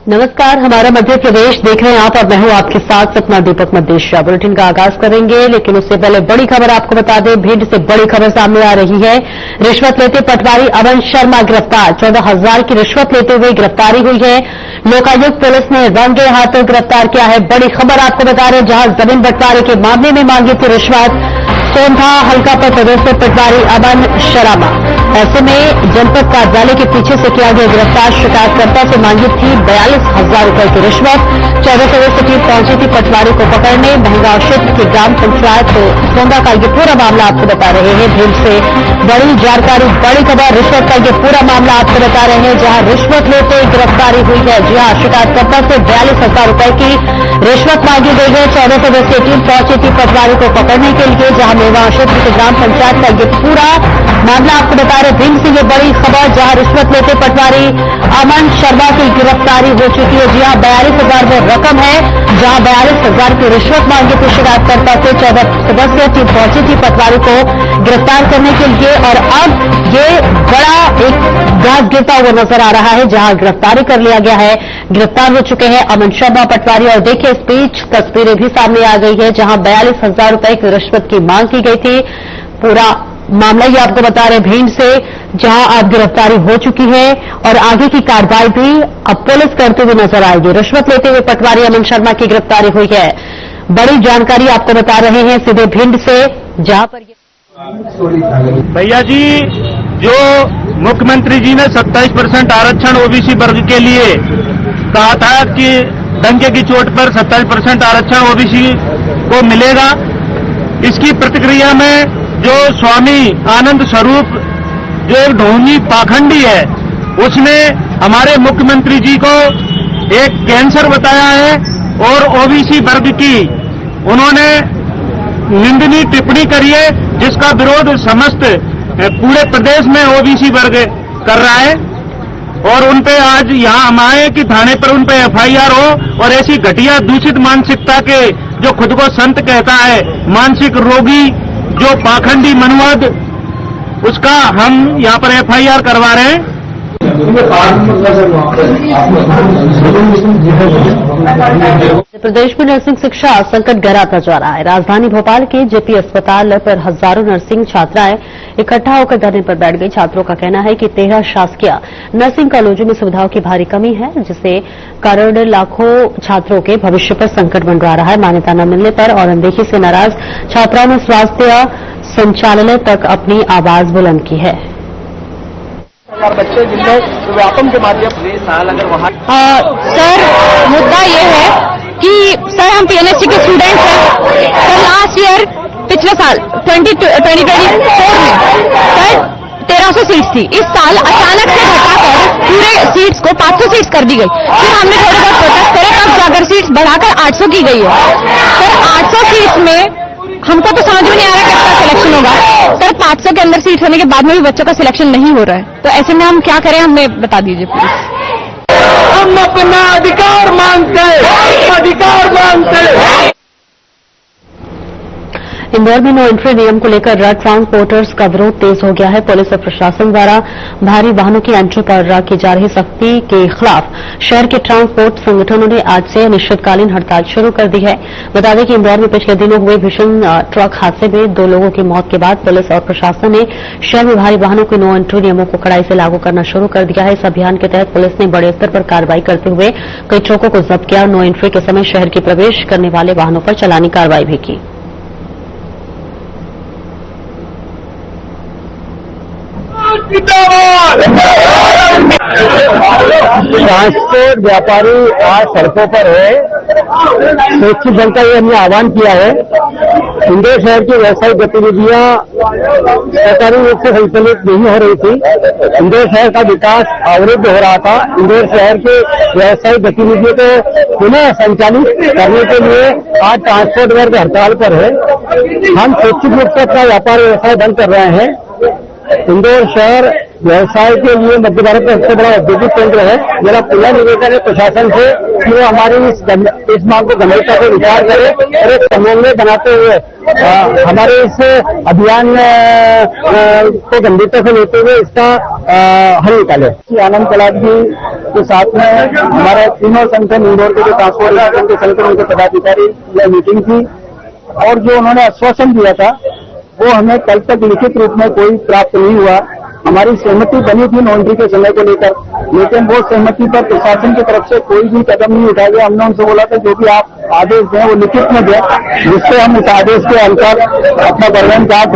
नमस्कार, हमारा मध्य प्रदेश देख रहे हैं आप और मैं हूं आपके साथ सपना दीपक मदेशिया। बुलेटिन का आगाज करेंगे, लेकिन उससे पहले बड़ी खबर आपको बता दें। भिंड से बड़ी खबर सामने आ रही है। रिश्वत लेते पटवारी अमन शर्मा गिरफ्तार। 14,000 की रिश्वत लेते हुए गिरफ्तारी हुई है। लोकायुक्त पुलिस ने रंगे हाथों गिरफ्तार किया है। बड़ी खबर आपको बता रहे, जहां जमीन बंटवारे के मामले में मांगी थी रिश्वत। सोंधा हल्का पर पदस्थ पटवारी अमन शर्मा ऐसे में जनपद कार्यालय के पीछे से किया गया गिरफ्तार। शिकायतकर्ता से मांगी थी 42,000 रुपए की रिश्वत। 14 सदस्य टीम पहुंची थी पटवारी को पकड़ने। महंगा क्षेत्र की ग्राम पंचायत तो सोंधा का ये पूरा मामला आपको बता रहे हैं। भिंड से बड़ी जानकारी, बड़ी खबर, रिश्वत का ये पूरा मामला आपको बता रहे हैं, जहां रिश्वत लेते गिरफ्तारी हुई है। जी हां, शिकायतकर्ता से 42,000 रुपए की रिश्वत मांगी गई है। 14 सदस्यीय टीम पहुंची थी पटवारी को पकड़ने के लिए, जहां मेवा क्षेत्र की ग्राम पंचायत का ये पूरा मामला आपको बता रहे। भिंड से ये बड़ी खबर, जहां रिश्वत लेते पटवारी अमन शर्मा की गिरफ्तारी हो चुकी है। जी हां, 42,000 में रकम है, जहां 42,000 की रिश्वत मांगी थी शिकायतकर्ता से। 14 सदस्यीय टीम पहुंची थी पटवारी को गिरफ्तार करने के लिए, और अब ये बड़ा एक घास गिरता हुआ नजर आ रहा है, जहां गिरफ्तारी कर लिया गया है। गिरफ्तार हो चुके हैं अमन शर्मा पटवारी। और देखिए, इस बीच तस्वीरें भी सामने आ गई है, जहां 42,000 रुपए की रिश्वत की मांग की गई थी। पूरा मामला ये आपको बता रहे भिंड से, जहां अब गिरफ्तारी हो चुकी है और आगे की कार्रवाई भी अब पुलिस करते हुए नजर आएगी। रिश्वत लेते हुए पटवारी अमन शर्मा की गिरफ्तारी हुई है। बड़ी जानकारी आपको बता रहे हैं सीधे भिंड से, जहां पर भैया जी, जो मुख्यमंत्री जी ने 27% आरक्षण ओबीसी वर्ग के लिए कहा था कि डंके की चोट पर 27% आरक्षण ओबीसी को मिलेगा, इसकी प्रतिक्रिया में जो स्वामी आनंद स्वरूप जो एक ढोंगी पाखंडी है, उसने हमारे मुख्यमंत्री जी को एक कैंसर बताया है और ओबीसी वर्ग की उन्होंने निंदनीय टिप्पणी करी है, जिसका विरोध समस्त पूरे प्रदेश में ओबीसी वर्ग कर रहा है। और उनपे आज यहाँ हम आए कि थाने पर उनपे एफआईआर हो, और ऐसी घटिया दूषित मानसिकता के जो खुद को संत कहता है, मानसिक रोगी जो पाखंडी मनुवाद, उसका हम यहाँ पर एफआईआर करवा रहे हैं। प्रदेश में नर्सिंग शिक्षा संकट गहराता जा रहा है। राजधानी भोपाल के जेपी अस्पताल पर हजारों नर्सिंग छात्राएं इकट्ठा होकर धरने पर बैठ गई। छात्रों का कहना है कि 13 शासकीय नर्सिंग कॉलेजों में सुविधाओं की भारी कमी है, जिससे कारण लाखों छात्रों के भविष्य पर संकट मंडरा रहा है। मान्यता न मिलने पर और अनदेखी से नाराज छात्राओं ने स्वास्थ्य संचालनालय तक अपनी आवाज बुलंद की है। बच्चे जिनमें व्यापम के माध्यम से साल अगर वहाँ सर, मुद्दा ये है कि सर हम पीएनएससी के स्टूडेंट्स हैं। सर लास्ट ईयर पिछले साल 2024 में सर 1300 सीट्स थी। इस साल अचानक से घटाकर पूरे सीट्स को 500 सीट्स कर दी गई। फिर हमने थोड़ा बहुत प्रोटेस्ट करे, तब जाकर सीट्स बढ़ाकर 800 की गई है। सर 800 सीट्स में हमको तो समझ में नहीं आ रहा किसका सिलेक्शन होगा। सर 500 के अंदर सीट होने के बाद में भी बच्चों का सिलेक्शन नहीं हो रहा है, तो ऐसे में हम क्या करें, हमें बता दीजिए प्लीज। हम अपना अधिकार मांगते हैं, अधिकार मांगते हैं। इंदौर में नो एंट्री नियम को लेकर रोड ट्रांसपोर्टर्स का विरोध तेज हो गया है। पुलिस और प्रशासन द्वारा भारी वाहनों की एंट्री पर की जा रही सख्ती के खिलाफ शहर के ट्रांसपोर्ट संगठनों ने आज से अनिश्चितकालीन हड़ताल शुरू कर दी है। बता दें कि इंदौर में पिछले दिनों हुए भीषण ट्रक हादसे में 2 लोगों की मौत के बाद पुलिस और प्रशासन ने शहर में भारी वाहनों के नो एंट्री नियमों को कड़ाई से लागू करना शुरू कर दिया है। इस अभियान के तहत पुलिस ने बड़े स्तर पर कार्रवाई करते हुए कई ट्रकों को जब्त किया और नो एंट्री के समय शहर के प्रवेश करने वाले वाहनों पर चालानी कार्रवाई भी की। ट्रांसपोर्ट व्यापारी आज सड़कों पर है। स्वैच्छिक दल का ये हमने आह्वान किया है। इंदौर शहर की व्यावसायिक गतिविधियां सरकारी रूप से संचालित नहीं हो रही थी। इंदौर शहर का विकास अवरुद्ध हो रहा था। इंदौर शहर के व्यावसायिक गतिविधियों को पुनः संचालित करने के लिए आज ट्रांसपोर्ट वर्ग हड़ताल पर है। हम स्वैच्छिक रूप से अपना व्यापार व्यवसाय बंद कर रहे हैं। इंदौर शहर व्यवसाय के लिए मध्य भारत में सबसे बड़ा औद्योगिक केंद्र है। मेरा पूरा निवेदन है प्रशासन से कि वो हमारी इस मांग को गंभीरता से विचार करे और एक समन्वय बनाते हुए हमारे इस अभियान को गंभीरता से लेते हुए इसका हल निकाले। आनंद कलाद जी के साथ में हमारे तीनों संगठन इंदौर के जो ट्रांसपोर्टेशन के संगठन उनके पदाधिकारी मीटिंग थी और जो उन्होंने आश्वासन दिया था वो हमें कल तक लिखित रूप में कोई प्राप्त नहीं हुआ। हमारी सहमति बनी थी नॉन्ड्री के समय को लेकर, लेकिन वो सहमति पर प्रशासन की तरफ से कोई भी कदम नहीं उठाया गया। हमने उनसे बोला था जो भी आप आदेश दें वो लिखित में दें, जिससे हम उस आदेश के अनुसार अपना परिवहन कार्य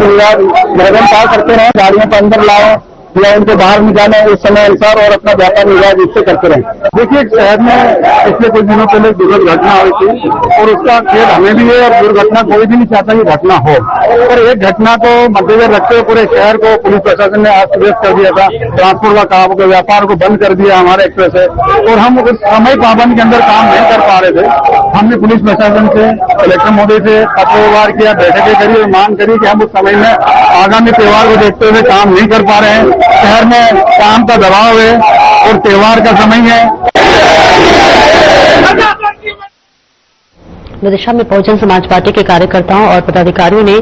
करते रहे, गाड़ियों को अंदर लाए या उनको बाहर निकालें इस समय अनुसार और अपना व्यापार निर्वाह इससे करते रहे। देखिए, शहर में पिछले कुछ दिनों पहले एक दुर्घटना घटना हुई थी और उसका खेद हमें भी है और दुर्घटना कोई भी नहीं चाहता कि घटना हो, और एक घटना को मद्देनजर रखते हुए पूरे शहर को पुलिस प्रशासन ने अस्त व्यस्त कर दिया था। ट्रांसपोर्ट का काम के व्यापार को बंद कर दिया हमारे एक्सप्रेस से, और हम उस समय पाबंद के अंदर काम नहीं कर पा रहे थे। हमने पुलिस प्रशासन से, कलेक्टर महोदय से पत्रव्यवहार किया, बैठकें करी और मांग करी कि हम उस समय में आगामी त्योहार को देखते हुए काम नहीं कर पा रहे हैं। शहर में काम का दबाव है और त्योहार का समय है। विदिशा में बहुजन समाज पार्टी के कार्यकर्ताओं और पदाधिकारियों ने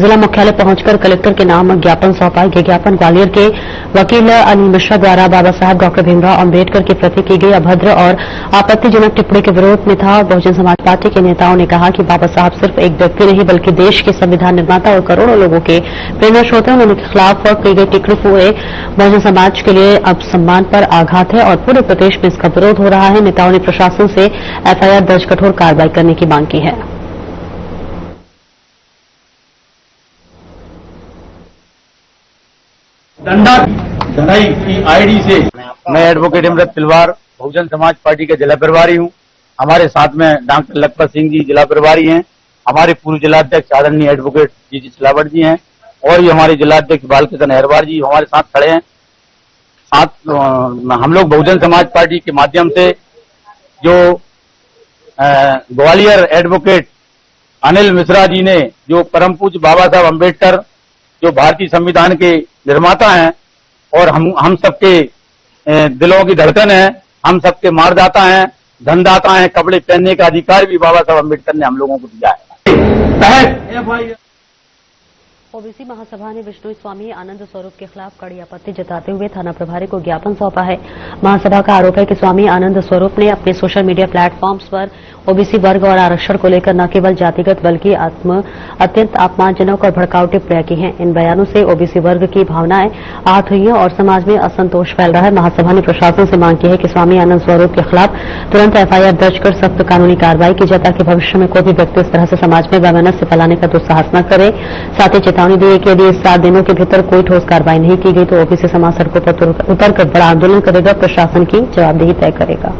जिला मुख्यालय पहुंचकर कलेक्टर के नाम ज्ञापन सौंपा। ये ज्ञापन ग्वालियर के वकील अनिल मिश्रा द्वारा बाबा साहब डॉक्टर भीमराव अम्बेडकर के प्रति की गई अभद्र और आपत्तिजनक टिप्पणी के विरोध में था। बहुजन समाज पार्टी के नेताओं ने कहा कि बाबा साहब सिर्फ एक व्यक्ति नहीं बल्कि देश के संविधान निर्माता और करोड़ों लोगों के प्रेरणा स्रोत हैं। उनके खिलाफ की गई टिप्पणी पूरे बहुजन समाज के लिए अपसम्मान पर आघात है और पूरे प्रदेश में इसका विरोध हो रहा है। नेताओं ने प्रशासन से एफआईआर दर्ज कठोर कार्रवाई करने की मांग की है। डंडा धराई की आईडी से मैं एडवोकेट इमरत तिलवार बहुजन समाज पार्टी के जिला प्रभारी हूं। हमारे साथ में डॉक्टर लखपत सिंह जी जिला प्रभारी हैं, हमारे पूर्व जिलाध्यक्ष आदरणीय एडवोकेट जी सिलावट जी हैं और ये हमारे जिलाध्यक्ष बालकृष्ण अहरवार जी हमारे साथ खड़े हैं। साथ हम लोग बहुजन समाज पार्टी के माध्यम से जो ग्वालियर एडवोकेट अनिल मिश्रा जी ने जो परम पूज्य बाबा साहब अम्बेडकर जो भारतीय संविधान के निर्माता हैं और हम सबके दिलों की धड़कन है, हम सबके मारदाता हैं, धनदाता हैं, कपड़े पहनने का अधिकार भी बाबा साहब अम्बेडकर ने हम लोगों को दिया है। ओबीसी महासभा ने विष्णु स्वामी आनंद स्वरूप के खिलाफ कड़ी आपत्ति जताते हुए थाना प्रभारी को ज्ञापन सौंपा है। महासभा का आरोप है कि स्वामी आनंद स्वरूप ने अपने सोशल मीडिया प्लेटफॉर्म्स पर ओबीसी वर्ग और आरक्षण को लेकर न केवल जातिगत बल्कि अत्यंत अपमानजनक और भड़काऊ टिप्पणियां की हैं। इन बयानों से ओबीसी वर्ग की भावनाएं आहत हुई हैं और समाज में असंतोष फैल रहा है। महासभा ने प्रशासन से मांग की है कि स्वामी आनंद स्वरूप के खिलाफ तुरंत एफआईआर दर्ज कर सख्त कानूनी कार्रवाई की जाए ताकि भविष्य में कोई भी व्यक्ति इस तरह से समाज में वैमनस्य फैलाने का दुस्साहस न करे। साथ ही चेतावनी दी है कि यदि इस 7 दिनों के भीतर कोई ठोस कार्रवाई नहीं की गई तो ओबीसी समाज सड़कों पर उतरकर बड़ा आंदोलन करेगा, प्रशासन की जवाबदेही तय करेगा।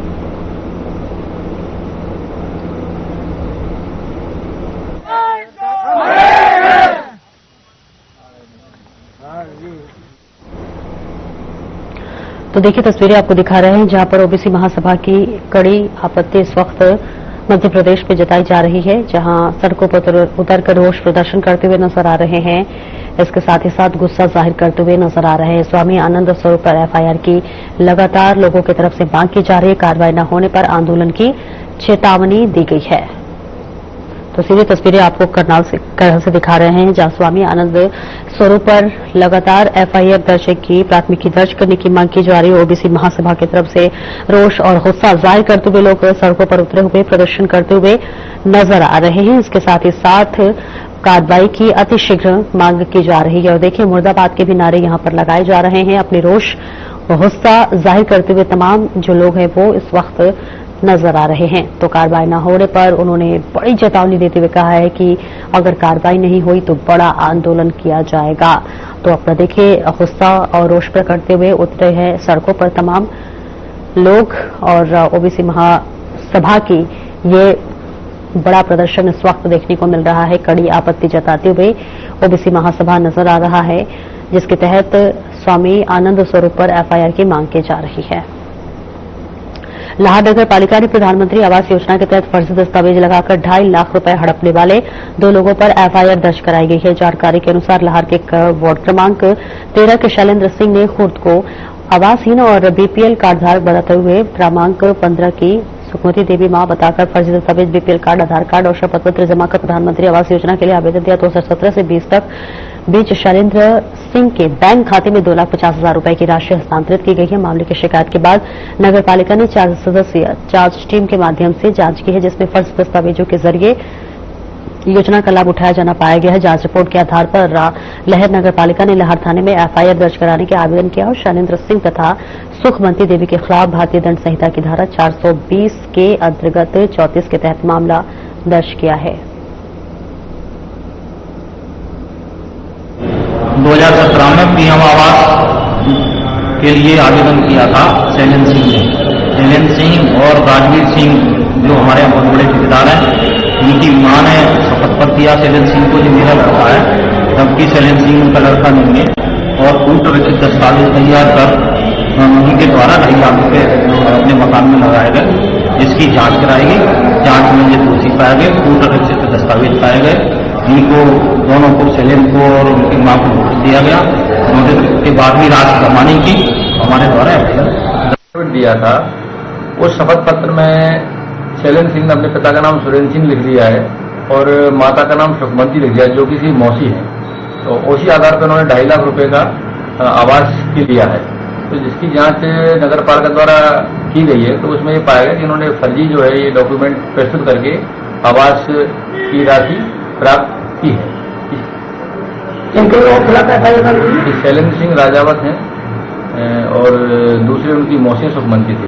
तो देखिए तस्वीरें आपको दिखा रहे हैं जहां पर ओबीसी महासभा की कड़ी आपत्ति इस वक्त मध्य प्रदेश में जताई जा रही है, जहां सड़कों पर उतरकर रोष प्रदर्शन करते हुए नजर आ रहे हैं। इसके साथ ही साथ गुस्सा जाहिर करते हुए नजर आ रहे हैं। स्वामी आनंद स्वरूप पर एफआईआर की लगातार लोगों की तरफ से मांग की जा रही है। कार्रवाई न होने पर आंदोलन की चेतावनी दी गई है। तो सीधी तस्वीरें आपको करनाल से दिखा रहे हैं जहां स्वामी आनंद स्वरूप पर लगातार एफआईआर दर्ज की प्राथमिकी दर्ज करने की मांग की जा रही है। ओबीसी महासभा की तरफ से रोष और गुस्सा जाहिर करते हुए लोग सड़कों पर उतरे हुए प्रदर्शन करते हुए नजर आ रहे हैं। इसके साथ ही साथ कार्रवाई की अतिशीघ्र मांग की जा रही है और देखिए मुर्दाबाद के भी नारे यहां पर लगाए जा रहे हैं। अपने रोष और गुस्सा जाहिर करते हुए तमाम जो लोग हैं वो इस वक्त नजर आ रहे हैं। तो कार्रवाई न होने पर उन्होंने बड़ी चेतावनी देते हुए कहा है कि अगर कार्रवाई नहीं हुई तो बड़ा आंदोलन किया जाएगा। तो अपना देखिए गुस्सा और रोष प्रकट करते हुए उतरे हैं सड़कों पर तमाम लोग और ओबीसी महासभा की ये बड़ा प्रदर्शन इस वक्त देखने को मिल रहा है। कड़ी आपत्ति जताते हुए ओबीसी महासभा नजर आ रहा है जिसके तहत स्वामी आनंद स्वरूप पर एफआईआर की मांग की जा रही है। लाहौर नगर पालिका ने प्रधानमंत्री आवास योजना के तहत फर्जी दस्तावेज लगाकर 2.5 लाख रुपए हड़पने वाले 2 लोगों पर एफआईआर दर्ज कराई गई है। जानकारी के अनुसार लाहौर के वार्ड क्रमांक 13 के शैलेंद्र सिंह ने खुद को आवासहीन और बीपीएल कार्डधारक बताते हुए क्रमांक 15 की सुखमती देवी मां बताकर फर्जी दस्तावेज, बीपीएल कार्ड, आधार कार्ड और शपथ पत्र जमा कर प्रधानमंत्री आवास योजना के लिए आवेदन दिया। 2017 से 20 तक बीच शैलेंद्र सिंह के बैंक खाते में 2,50,000 रुपए की राशि हस्तांतरित की गई है। मामले की शिकायत के बाद नगर पालिका ने 4 सदस्यीय जांच टीम के माध्यम से जांच की है, जिसमें फर्जी दस्तावेजों के जरिए योजना का लाभ उठाया जाना पाया गया है। जांच रिपोर्ट के आधार पर लहर नगर पालिका ने लहर थाने में एफआईआर दर्ज कराने के आवेदन किया और शैलेंद्र सिंह तथा सुखमती देवी के खिलाफ भारतीय दंड संहिता की धारा 420 के अंतर्गत 34 के तहत मामला दर्ज किया है। 2017 में पीएम आवास के लिए आवेदन किया था शैलेंद्र सिंह ने। शैलेंद्र सिंह और राजवीर सिंह जो हमारे यहाँ बहुत बड़े ठेकेदार हैं, उनकी मां ने शपथ पत्र दिया शैलेंद्र सिंह को जो मेरा लड़का है, जबकि शैलेंद्र सिंह उनका लड़का नहीं है, और पूर्ण रचित दस्तावेज तैयार कर उनके द्वारा 2.5 लाख रुपए अपने मकान में लगाए गए, जिसकी जांच कराई गई। जांच में ये दोषी पाए गए, पूर्ण रचित दस्तावेज पाए गए। इनको दोनों को, शैलेंद्र को और उनकी मां को नोटिस दिया गया। नोटिस के बाद भी राशि जमा नहीं की, हमारे द्वारा एफआईआर दिया था। उस शपथ पत्र में शैलेंद्र सिंह ने अपने पिता का नाम सुरेंद्र सिंह लिख दिया है और माता का नाम सुखमती लिख दिया है, जो किसी मौसी है। तो उसी आधार पर उन्होंने 2.5 लाख रुपए का आवास की लिया है। तो जिसकी जांच नगर पालिका द्वारा की गई है, तो उसमें ये पाया गया कि उन्होंने फर्जी जो है ये डॉक्यूमेंट प्रस्तुत करके आवास की राशि प्राप्त की है। शैलेंद्र सिंह राजावत हैं और दूसरे उनकी मौसी सुखमती थी।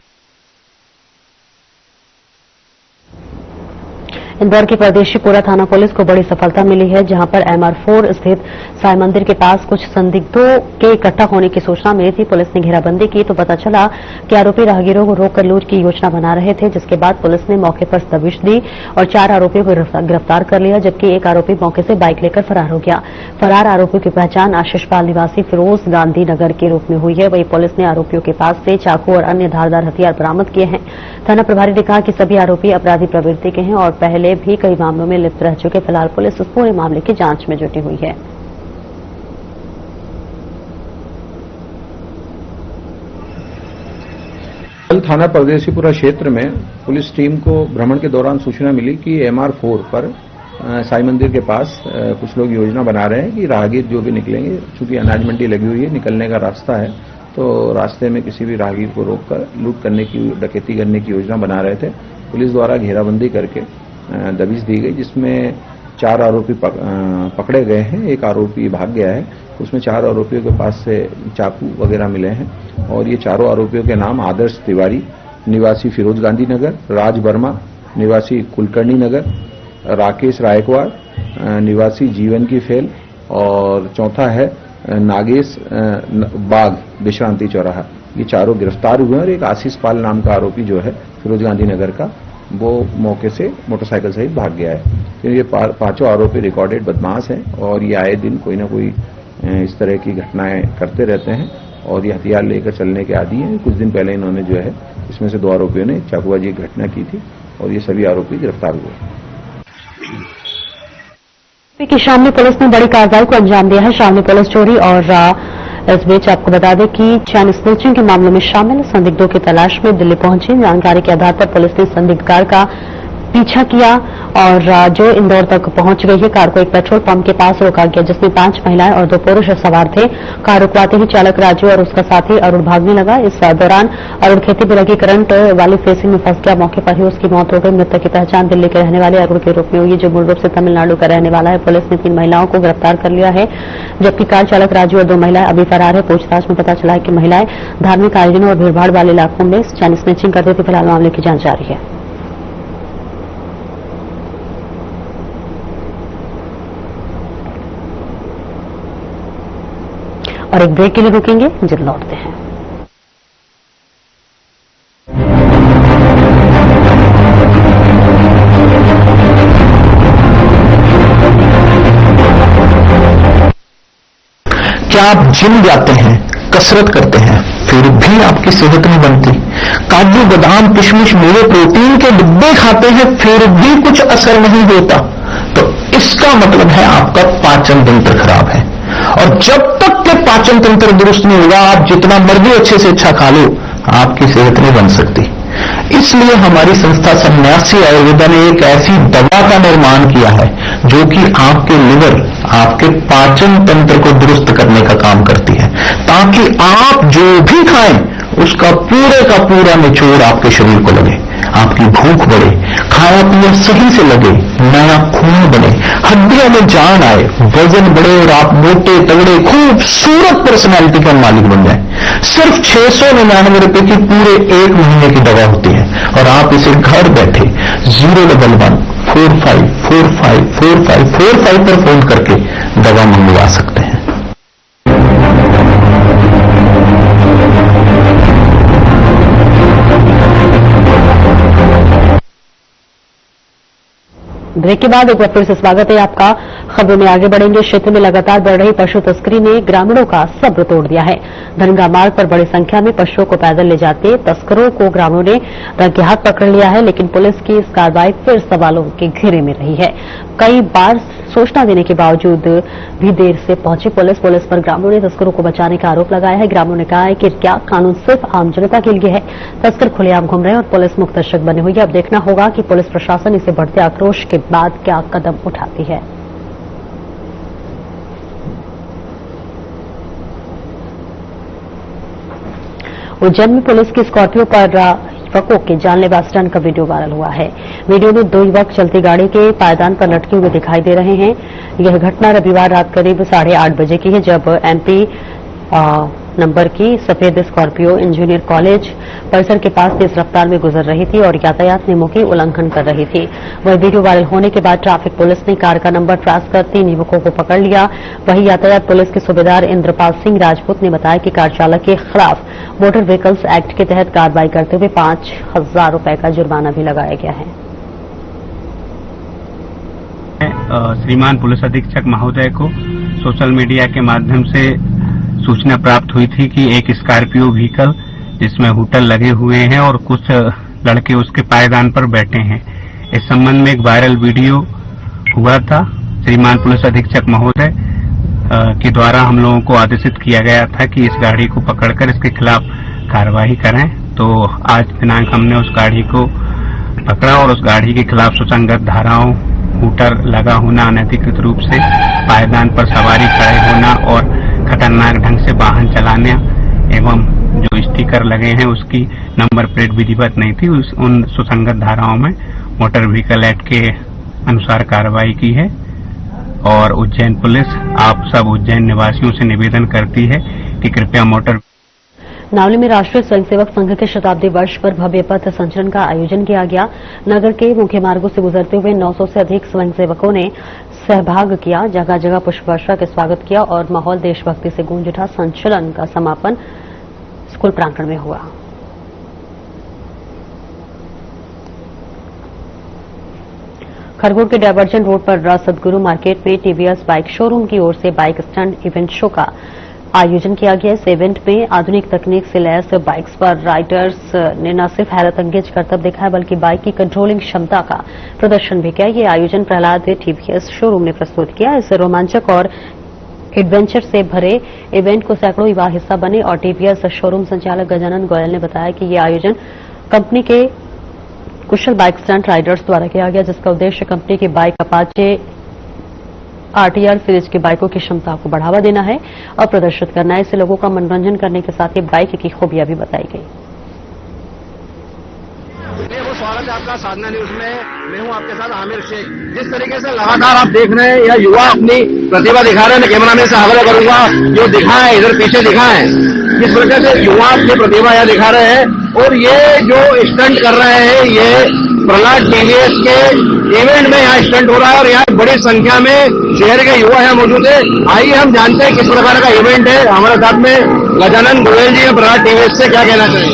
इंदौर की परदेशीपुरा थाना पुलिस को बड़ी सफलता मिली है, जहां पर MR4 स्थित साई मंदिर के पास कुछ संदिग्धों के इकट्ठा होने की सूचना मिली थी। पुलिस ने घेराबंदी की तो पता चला कि आरोपी राहगीरों को रोककर लूट की योजना बना रहे थे, जिसके बाद पुलिस ने मौके पर दबिश दी और 4 आरोपियों को गिरफ्तार कर लिया, जबकि एक आरोपी मौके से बाइक लेकर फरार हो गया। फरार आरोपियों की पहचान आशीष पाल निवासी फिरोज गांधी नगर के रूप में हुई है। वहीं पुलिस ने आरोपियों के पास से चाकू और अन्य धारदार हथियार बरामद किए हैं। थाना प्रभारी ने कहा कि सभी आरोपी अपराधी प्रवृत्ति के हैं और पहले भी कई मामलों में लिप्त रह चुके। फिलहाल पुलिस इस पूरे मामले की जांच में जुटी हुई है। कल थाना परदेशीपुरा क्षेत्र में पुलिस टीम को भ्रमण के दौरान सूचना मिली कि MR4 पर साई मंदिर के पास कुछ लोग योजना बना रहे हैं कि राहगीर जो भी निकलेंगे, चूंकि अनाज मंडी लगी हुई है, निकलने का रास्ता है, तो रास्ते में किसी भी राहगीर को रोककर लूट करने की, डकैती करने की योजना बना रहे थे। पुलिस द्वारा घेराबंदी करके दबिश दी गई, जिसमें 4 आरोपी पकड़े गए हैं। एक आरोपी भाग गया है। उसमें 4 आरोपियों के पास से चाकू वगैरह मिले हैं और ये चारों आरोपियों के नाम आदर्श तिवारी निवासी फिरोज गांधी नगर, राज वर्मा निवासी कुलकर्णी नगर, राकेश रायकवाड़ निवासी जीवन की फेल और चौथा है नागेश बाग विश्रांति चौराहा। ये चारों गिरफ्तार हुए और एक आशीष पाल नाम का आरोपी जो है फिरोज गांधी नगर का, वो मौके से मोटरसाइकिल सहित भाग गया है। तो ये 5 आरोपी रिकॉर्डेड बदमाश हैं और ये आए दिन कोई ना कोई इस तरह की घटनाएं करते रहते हैं और ये हथियार लेकर चलने के आदी हैं। कुछ दिन पहले इन्होंने जो है, इसमें से 2 आरोपियों ने चाकूबाजी की घटना की थी और ये सभी आरोपी गिरफ्तार हुए। कि शामली पुलिस ने बड़ी कार्रवाई को अंजाम दिया है। शामली पुलिस चोरी और इस बीच आपको बता दें कि चैन स्नैचिंग के मामलों में शामिल संदिग्धों की तलाश में दिल्ली पहुंची। जानकारी के आधार पर पुलिस ने संदिग्ध कार का पीछा किया और जो इंदौर तक पहुंच गई है। कार को एक पेट्रोल पंप के पास रोका गया, जिसमें 5 महिलाएं और 2 पुरुष सवार थे। कार रुकवाते ही चालक राजू और उसका साथी अरुण भागने लगा। इस दौरान अरुण खेती में लगी करंट वाली फेसिंग में फंस गया। मौके पर ही उसकी मौत हो गई। मृतक की पहचान दिल्ली के रहने वाले अरुण के रूप में हुई है, जो मूल रूप से तमिलनाडु का रहने वाला है। पुलिस ने 3 महिलाओं को गिरफ्तार कर लिया है, जबकि कार चालक राजू और 2 महिलाएं अभी फरार है। पूछताछ में पता चला है कि महिलाएं धार्मिक आयोजनों और भीड़भाड़ वाले इलाकों में चैन स्नैचिंग करती थी। फिलहाल मामले की जांच जारी है। और एक ब्रेक के लिए रुकेंगे, जब लौटते हैं। क्या आप जिम जाते हैं, कसरत करते हैं, फिर भी आपकी सेहत नहीं बनती। काजू बादाम किशमिश मेवे प्रोटीन के डिब्बे खाते हैं फिर भी कुछ असर नहीं होता, तो इसका मतलब है आपका पाचन तंत्र खराब है। और जब तक के पाचन तंत्र दुरुस्त नहीं होगा, आप जितना मर्जी अच्छे से अच्छा खा लो, आपकी सेहत नहीं बन सकती। इसलिए हमारी संस्था सन्यासी आयुर्वेदा ने एक ऐसी दवा का निर्माण किया है जो कि आपके लिवर, आपके पाचन तंत्र को दुरुस्त करने का काम करती है, ताकि आप जो भी खाएं उसका पूरे का पूरा निचोड़ आपके शरीर को लगे, आपकी भूख बढ़े, खाया पिया सही से लगे, नया खून बने, हड्डियों में जान आए, वजन बढ़े और आप मोटे तगड़े खूबसूरत पर्सनैलिटी का मालिक बन जाए। सिर्फ 699 रुपए की पूरे 1 महीने की दवा होती है और आप इसे घर बैठे 011 45 45 45 45 पर फोन करके दवा मंगवा सकते हैं। ब्रेक के बाद एक बार फिर से स्वागत है आपका। खबरों में आगे बढ़ेंगे। क्षेत्र में लगातार बढ़ रही पशु तस्करी ने ग्रामीणों का सब्र तोड़ दिया है। धनगा मार्ग पर बड़ी संख्या में पशुओं को पैदल ले जाते तस्करों को ग्रामीणों ने रंगे हाथ पकड़ लिया है, लेकिन पुलिस की इस कार्रवाई फिर सवालों के घेरे में रही है। कई बार सूचना देने के बावजूद भी देर से पहुंची पुलिस पर ग्रामीणों ने तस्करों को बचाने का आरोप लगाया है। ग्रामीणों ने कहा है कि क्या कानून सिर्फ आम जनता के लिए है, तस्कर खुलेआम घूम रहे हैं और पुलिस मुक्त दर्शक बने हुई है। अब देखना होगा कि पुलिस प्रशासन इसे बढ़ते आक्रोश के बाद क्या कदम उठाती है। उज्जैन में पुलिस की स्कॉर्पियो पर युवकों के जानलेवा स्टंट का वीडियो वायरल हुआ है। वीडियो में 2 युवक चलती गाड़ी के पायदान पर लटके हुए दिखाई दे रहे हैं। यह घटना रविवार रात करीब 8:30 बजे की है, जब एमपी नंबर की सफेद स्कॉर्पियो इंजीनियर कॉलेज परिसर के पास तेज रफ्तार में गुजर रही थी और यातायात नियमों की उल्लंघन कर रही थी। वह वीडियो वायरल होने के बाद ट्रैफिक पुलिस ने कार का नंबर ट्रेस कर 3 युवकों को पकड़ लिया। वहीं यातायात पुलिस के सूबेदार इंद्रपाल सिंह राजपूत ने बताया कि कार चालक के खिलाफ मोटर व्हीकल्स एक्ट के तहत कार्रवाई करते हुए 5,000 रुपए का जुर्माना भी लगाया गया है। श्रीमान पुलिस अधीक्षक महोदय को सोशल मीडिया के माध्यम से सूचना प्राप्त हुई थी कि एक स्कॉर्पियो व्हीकल जिसमें हुटर लगे हुए हैं और कुछ लड़के उसके पायदान पर बैठे हैं। इस संबंध में एक वायरल वीडियो हुआ था। श्रीमान पुलिस अधीक्षक महोदय के द्वारा हम लोगों को आदेशित किया गया था कि इस गाड़ी को पकड़कर इसके खिलाफ कार्रवाई करें। तो आज दिनांक हमने उस गाड़ी को पकड़ा और उस गाड़ी के खिलाफ सुसंगत धाराओं, हुटर लगा होना, अनधिकृत रूप से पायदान पर सवारी खड़े होना और खतरनाक ढंग से वाहन चलाने एवं जो स्टिकर लगे हैं उसकी नंबर प्लेट विधिवत नहीं थी, उन सुसंगत धाराओं में मोटर व्हीकल एक्ट के अनुसार कार्रवाई की है। और उज्जैन पुलिस आप सब उज्जैन निवासियों से निवेदन करती है कि कृपया मोटर नावली में राष्ट्रीय स्वयंसेवक संघ के शताब्दी वर्ष पर भव्य पथ संचलन का आयोजन किया गया। नगर के मुख्य मार्गों से गुजरते हुए 900 से अधिक स्वयंसेवकों ने सहभाग किया, जगह जगह पुष्प वर्षा का स्वागत किया और माहौल देशभक्ति से गूंज उठा। संचलन का समापन स्कूल प्रांगण में हुआ। खरगोन के डायवर्जन रोड पर सदगुरु मार्केट में टीवीएस बाइक शोरूम की ओर से बाइक स्टंट इवेंट शो का आयोजन किया गया। इस इवेंट में आधुनिक तकनीक से लैस बाइक्स पर राइडर्स ने न सिर्फ हैरत अंगेज करतब दिखाया बल्कि बाइक की कंट्रोलिंग क्षमता का प्रदर्शन भी किया। ये आयोजन प्रहलाद टीवीएस शोरूम ने प्रस्तुत किया। इस रोमांचक और एडवेंचर से भरे इवेंट को सैकड़ों युवा हिस्सा बने और टीवीएस शोरूम संचालक गजानन गोयल ने बताया कि ये आयोजन कंपनी के कुशल बाइक स्टंट राइडर्स द्वारा किया गया, जिसका उद्देश्य कंपनी की बाइक अपाचे आरटीआर सीरीज की बाइकों की क्षमता को बढ़ावा देना है और प्रदर्शित करना है। इससे लोगों का मनोरंजन करने के साथ ही बाइक की खूबियां भी बताई गई। वो स्वागत है आपका साधना न्यूज में। मैं हूं आपके साथ आमिर शेख। जिस तरीके से लगातार आप देख रहे हैं या युवा अपनी प्रतिभा दिखा रहे हैं, मैं कैमरामैन से हवाला करूंगा जो दिखाएं, इधर पीछे दिखाएं, जिस प्रकार से युवा अपनी प्रतिभा यहाँ दिखा रहे हैं। और ये जो स्टंट कर रहे हैं ये प्रहलाद टीवीएस के इवेंट में यहाँ स्टंट हो रहा है और यहाँ बड़ी संख्या में शहर के युवा यहाँ मौजूद है। आइए हम जानते हैं किस प्रकार का इवेंट है। हमारे साथ में गजानन गोयल जी है प्रहलाद टीवीएस से, क्या कहना चाहिए?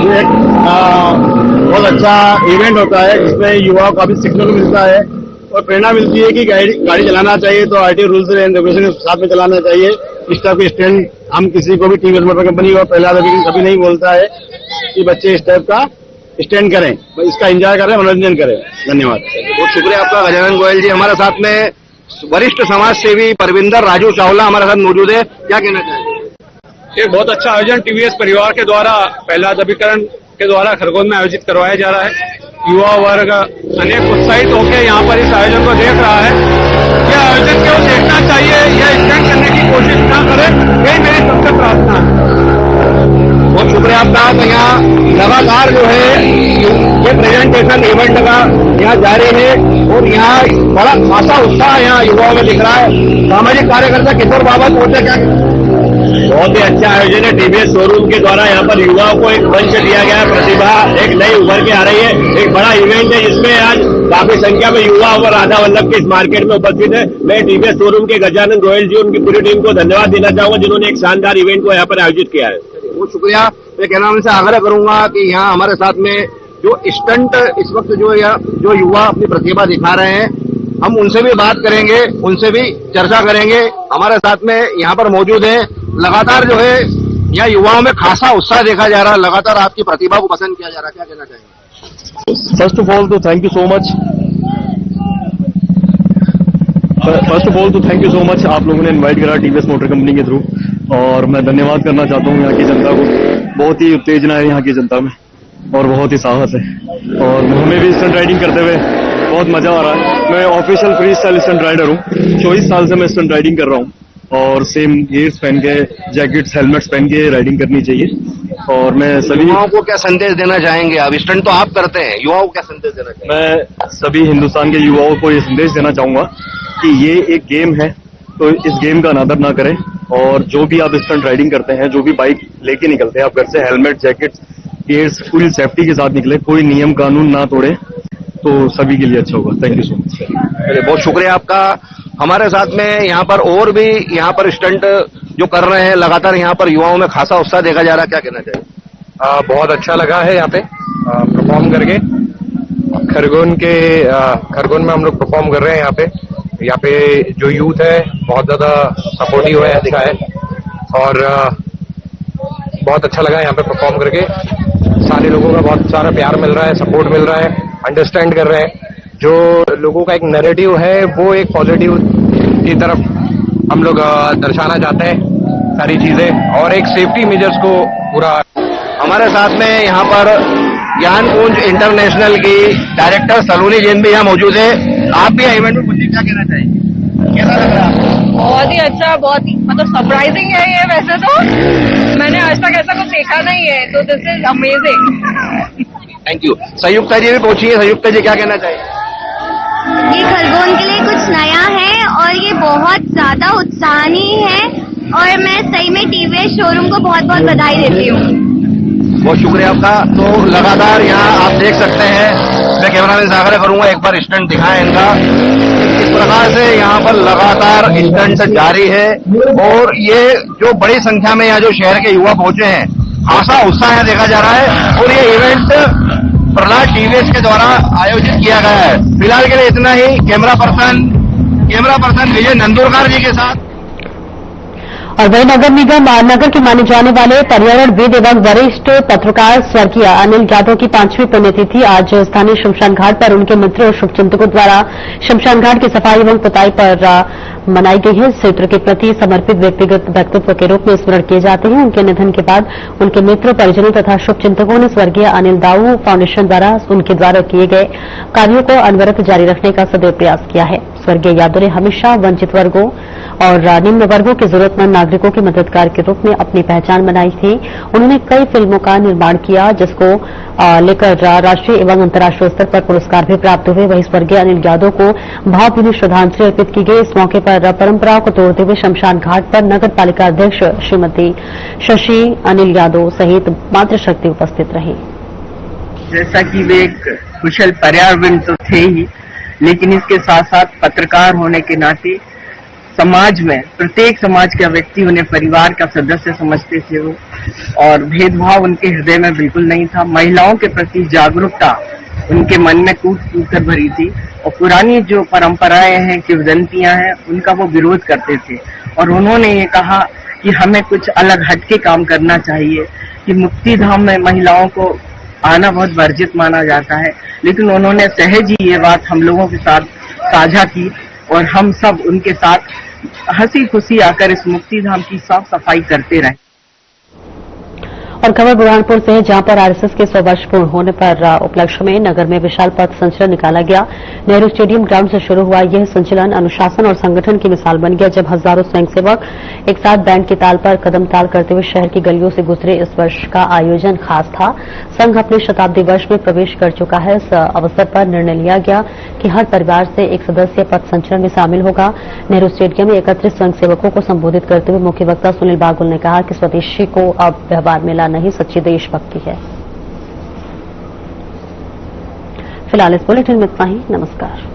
ये बहुत अच्छा इवेंट होता है जिसमें युवाओं को काफी सीखने को मिलता है और प्रेरणा मिलती है कि गाड़ी चलाना चाहिए तो आरटीओ रूल्स एंड रेगुलेशन के साथ में चलाना चाहिए इस टाइप के स्टैंड हम किसी को भी टीवीएस मोटर कंपनी को प्रहलाद कभी नहीं बोलता है कि बच्चे इस टाइप का स्टैंड करें, इसका एंजॉय करें, मनोरंजन करें। धन्यवाद। बहुत शुक्रिया आपका गजानन गोयल जी। हमारे साथ में वरिष्ठ समाज सेवी परविंदर राजू चावला हमारे साथ मौजूद है, क्या कहना चाहेंगे? एक बहुत अच्छा आयोजन टीवीएस परिवार के द्वारा प्रहलाद अभिकरण के द्वारा खरगोन में आयोजित करवाया जा रहा है। युवा वर्ग अनेक उत्साहित होकर यहाँ पर इस आयोजन को देख रहा है। यह आयोजन केवल देखना चाहिए, यह स्टैंड करने की कोशिश न करे, यही मेरी सबसे प्रार्थना है। बहुत शुक्रिया आपका। तो यहाँ लगातार जो है ये प्रेजेंटेशन इवेंट का यहाँ जारी है और यहाँ बड़ा खासा उत्साह यहाँ युवाओं में दिख रहा है। सामाजिक कार्यकर्ता किशोर बाबा पहुंचे, क्या बहुत ही अच्छा आयोजन है टीवीएस शोरूम के द्वारा। यहाँ पर युवाओं को एक मंच दिया गया है, प्रतिभा एक नई उभर के आ रही है। एक बड़ा इवेंट है जिसमें आज काफी संख्या में युवा और राधा वल्लभ के इस मार्केट में उपस्थित है। मैं टीवीएस शोरूम के गजानन गोयल जी उनकी पूरी टीम को धन्यवाद देना चाहूंगा जिन्होंने एक शानदार इवेंट को यहाँ पर आयोजित किया है। बहुत शुक्रिया। मैं कहना उनसे आग्रह करूंगा कि यहाँ हमारे साथ में जो स्टंट इस वक्त जो युवा अपनी प्रतिभा दिखा रहे हैं, हम उनसे भी बात करेंगे, उनसे भी चर्चा करेंगे। हमारे साथ में यहाँ पर मौजूद है। लगातार जो है यहाँ युवाओं में खासा उत्साह देखा जा रहा है, लगातार आपकी प्रतिभा को पसंद किया जा रहा है, क्या कहना चाहेंगे? फर्स्ट ऑफ ऑल तो थैंक यू सो मच। आप लोगों ने इनवाइट करा टीवीएस मोटर कंपनी के थ्रू, और मैं धन्यवाद करना चाहता हूँ यहाँ की जनता को। बहुत ही उत्तेजना है यहाँ की जनता में और बहुत ही साहस है, और हमें भी स्टंट राइडिंग करते हुए बहुत मजा आ रहा है। मैं official free style stunt rider हूँ। 24 साल से मैं स्टंट राइडिंग कर रहा हूँ, और सेम गियर्स पहन के, जैकेट्स, हेलमेट्स पहन के राइडिंग करनी चाहिए। और मैं सभी युवाओं को क्या संदेश देना चाहेंगे? अब स्टंट तो आप करते हैं, युवाओं को क्या संदेश देना चाहेंगे? मैं सभी हिंदुस्तान के युवाओं को ये संदेश देना चाहूंगा कि ये एक गेम है, तो इस गेम का अनादर ना करें। और जो भी आप स्टंट राइडिंग करते हैं, जो भी बाइक लेके निकलते हैं, आप घर से हेलमेट, जैकेट, गियर्स पूरी सेफ्टी के साथ निकले, कोई नियम कानून ना तोड़े, तो सभी के लिए अच्छा होगा। Thank you so much. चलिए, बहुत शुक्रिया आपका। हमारे साथ में यहाँ पर और भी यहाँ पर स्टंट जो कर रहे हैं, लगातार यहाँ पर युवाओं में खासा उत्साह देखा जा रहा है, क्या कहना चाहिए? बहुत अच्छा लगा है यहाँ पे परफॉर्म करके। खरगोन में हम लोग परफॉर्म कर रहे हैं यहाँ पे जो यूथ है बहुत ज्यादा सपोर्टिव है, अच्छा है, और बहुत अच्छा लगा यहाँ पे परफॉर्म करके। सारे लोगों का बहुत सारा प्यार मिल रहा है, सपोर्ट मिल रहा है, अंडरस्टैंड कर रहे हैं। जो लोगों का एक नैरेटिव है वो एक पॉजिटिव की तरफ हम लोग दर्शाना चाहते हैं सारी चीजें, और एक सेफ्टी मेजर्स को पूरा। हमारे साथ में यहाँ पर ज्ञानकुंज इंटरनेशनल की डायरेक्टर सलोनी जैन भी यहाँ मौजूद है। आप भी इवेंट में क्या कहना चाहेंगे? कैसा लग रहा है? बहुत ही अच्छा, बहुत ही मतलब सरप्राइजिंग है ये। वैसे तो मैंने आज तक ऐसा कुछ देखा नहीं है, तो this is amazing. Thank you. Sanyukta ji भी पहुंची है। संयुक्ता जी क्या कहना चाहिए? ये खरगोन के लिए कुछ नया है और ये बहुत ज्यादा उत्साहनी है, और मैं सही में टीवीएस शोरूम को बहुत बहुत बधाई देती हूँ। बहुत शुक्रिया आपका। तो लगातार यहाँ आप देख सकते हैं, मैं कैमरामैन से आग्रह करूंगा एक बार स्टंट दिखाएं इनका। इस प्रकार से यहाँ पर लगातार स्टंट जारी है, और ये जो बड़ी संख्या में यहाँ जो शहर के युवा पहुंचे हैं, खासा उत्साह यहाँ देखा जा रहा है। और ये इवेंट प्रहलाद टीवीएस के द्वारा आयोजित किया गया है। फिलहाल के लिए इतना ही। कैमरा पर्सन विजय नंदुरकर जी के साथ। और वही नगर निगम नगर के माने जाने वाले पर्यावरणविद एवं वरिष्ठ पत्रकार स्वर्गीय अनिल यादव की 5वीं पुण्यतिथि आज स्थानीय शमशान घाट पर उनके मित्र और शुभचिंतकों द्वारा शमशान घाट की सफाई एवं पुताई पर मनाई गई है। इस क्षेत्र के प्रति समर्पित व्यक्तिगत व्यक्तित्व के रूप में स्मरण किए जाते हैं। उनके निधन के बाद उनके मित्र, परिजनों तथा शुभचिंतकों ने स्वर्गीय अनिल दाऊ फाउंडेशन द्वारा उनके द्वारा किए गए कार्यों को अनवरत जारी रखने का सदैव प्रयास किया है। स्वर्गीय यादव ने हमेशा वंचित वर्गों और निम्न वर्गों के जरूरतमंद नागरिकों के मददगार के रूप में अपनी पहचान बनाई थी। उन्होंने कई फिल्मों का निर्माण किया, जिसको लेकर राष्ट्रीय एवं अंतर्राष्ट्रीय स्तर पर पुरस्कार भी प्राप्त हुए। वहीं स्वर्गीय अनिल यादव को भावभीनी श्रद्धांजलि अर्पित की गई। इस मौके पर परंपराओं को तोड़ते हुए शमशान घाट पर नगर पालिका अध्यक्ष श्रीमती शशि अनिल यादव सहित मातृशक्ति उपस्थित रही। जैसा कि वे एक कुशल पर्यावरण तो थे ही, लेकिन इसके साथ साथ पत्रकार होने के नाते समाज में प्रत्येक समाज का व्यक्ति उन्हें परिवार का सदस्य समझते थे वो, और भेदभाव उनके हृदय में बिल्कुल नहीं था। महिलाओं के प्रति जागरूकता उनके मन में कूट कर भरी थी और पुरानी जो परंपराएं हैं, किंवदंतियां हैं, उनका वो विरोध करते थे। और उन्होंने ये कहा कि हमें कुछ अलग हटके काम करना चाहिए, कि मुक्ति धाम में महिलाओं को आना बहुत वर्जित माना जाता है, लेकिन उन्होंने सहज ही ये बात हम लोगों के साथ साझा की और हम सब उनके साथ हंसी खुशी आकर इस मुक्ति धाम की साफ सफाई करते रहे। और खबर बुरहानपुर से है, जहां पर आरएसएस के 100 वर्ष पूर्ण होने पर उपलक्ष्य में नगर में विशाल पथ संचलन निकाला गया। नेहरू स्टेडियम ग्राउंड से शुरू हुआ यह संचलन अनुशासन और संगठन की मिसाल बन गया, जब हजारों स्वयंसेवक एक साथ बैंड की ताल पर कदम ताल करते हुए शहर की गलियों से गुजरे। इस वर्ष का आयोजन खास था। संघ अपने शताब्दी वर्ष में प्रवेश कर चुका है। इस अवसर पर निर्णय लिया गया कि हर परिवार से एक सदस्य पथ संचलन में शामिल होगा। नेहरू स्टेडियम में एकत्रित स्वयंसेवकों को संबोधित करते हुए मुख्य वक्ता सुनील बागुल ने कहा कि स्वदेशी को अब व्यवहार मिला नहीं, सच्ची देशभक्ति है। फिलहाल इस बुलेटिन में इतना ही। नमस्कार।